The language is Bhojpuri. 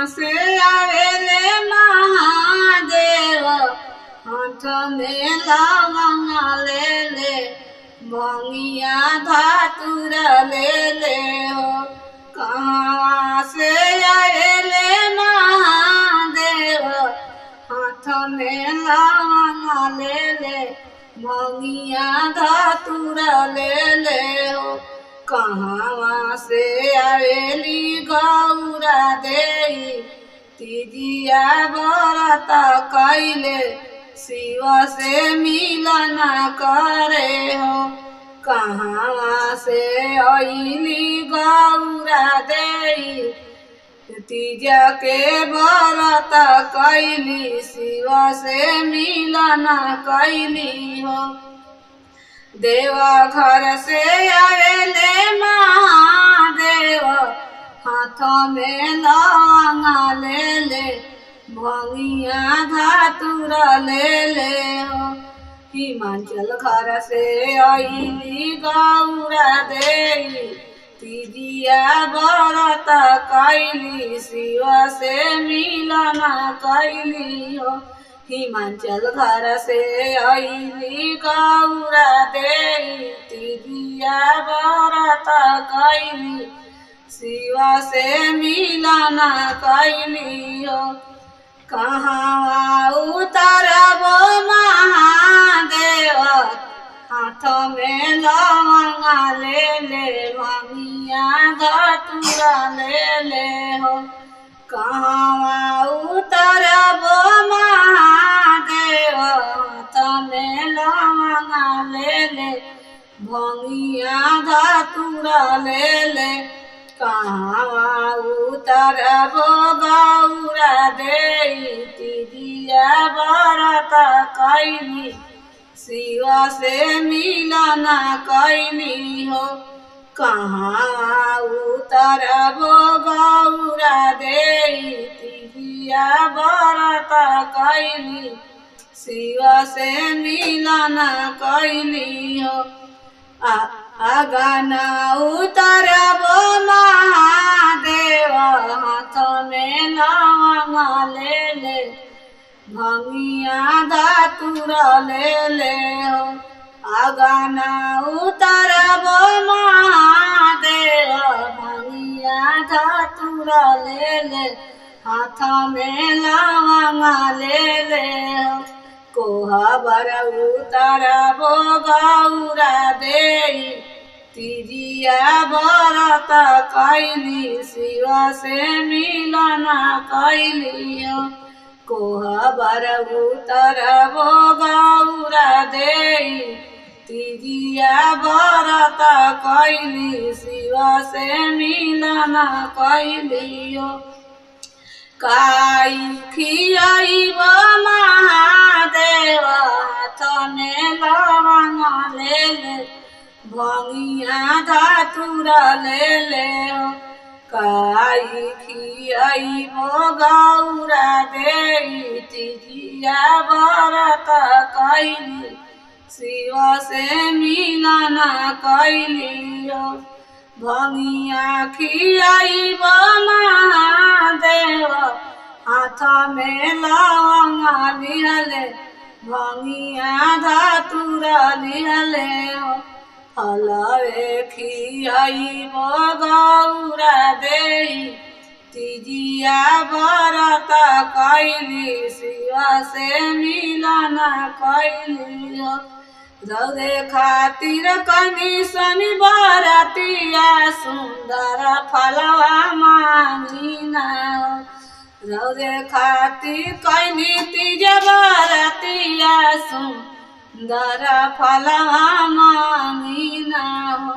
से आवेले महादेव हाथ में लवंगा ले ले भंगिया धातुर ले ले हो। कहाँ से आवेले महादेव हाथ में लवंगा ले ले भंगिया धातुर ले ले हो। कहाँ से आवेली गौरा देई तीजिया व्रत कैले शिव से मिलन करे हो। कहाँ से आइली गौरा देई तीजा के व्रत कैली शिव से मिलन कैली हो। देवा घर से आवेले महादेव हाथ में लवंगा ले ले भंगिया धातुर ले ले हो। हिमाचल घर से आइली गौरा देई तीजिया व्रत कैली शिव से मिलन कैली हो। हिमाचल घर से आइली गौरा देई तीजिया व्रत कैली शिव से मिलन कैली हो। कहाँ उतरब महादेव हाथ में लवंगा ले ले भंगिया धातुर ले ले हो। कहाँ उतरब महादेव हाथ में लवंगा ले ले भंगिया धातुर ले ले। कहाँ उतरब गौरा देई तीजिया व्रत कैली शिव से मिलन कैली हो। कहाँ उतरब गौरा देई तीजिया व्रत कैली शिव से मिलन कैली हो। अगना उतरब महादेव हाथ में लवंगा ले ले भंगिया धातुर ले ले हो। अगना उतरब महादेव भंगिया धातुर ले ले हाथ में लवंगा ले ले हो। कोहबर उतरब गौरा देई तीजिया व्रत कैली शिव से मिलन कैली हो। कोहबर उतरब गौरा देई तीजिया व्रत कैली शिव से मिलन कैली हो। काई खियाइब महादेव हाथ में लवंगा ले ले भंगिया धातुर ले ले हो। काई खियाइब गौरा देई तीजिया व्रत कैली शिव से मिलन कैली हो। भंगिया खियाइब महादेव हाथ में लवंगा लिहले भंगिया धातुर लिहले हो। फलवे खियाइब गौरा देई तीजिया व्रत कैली शिव से मिलन कैली हो। रौदे खातिर कनी शनि बरतिया सुंदर फलवा मांगिना हो। रौदे खातिर कनी तीज बरतिया सुंदर फलवा मांगिना हो।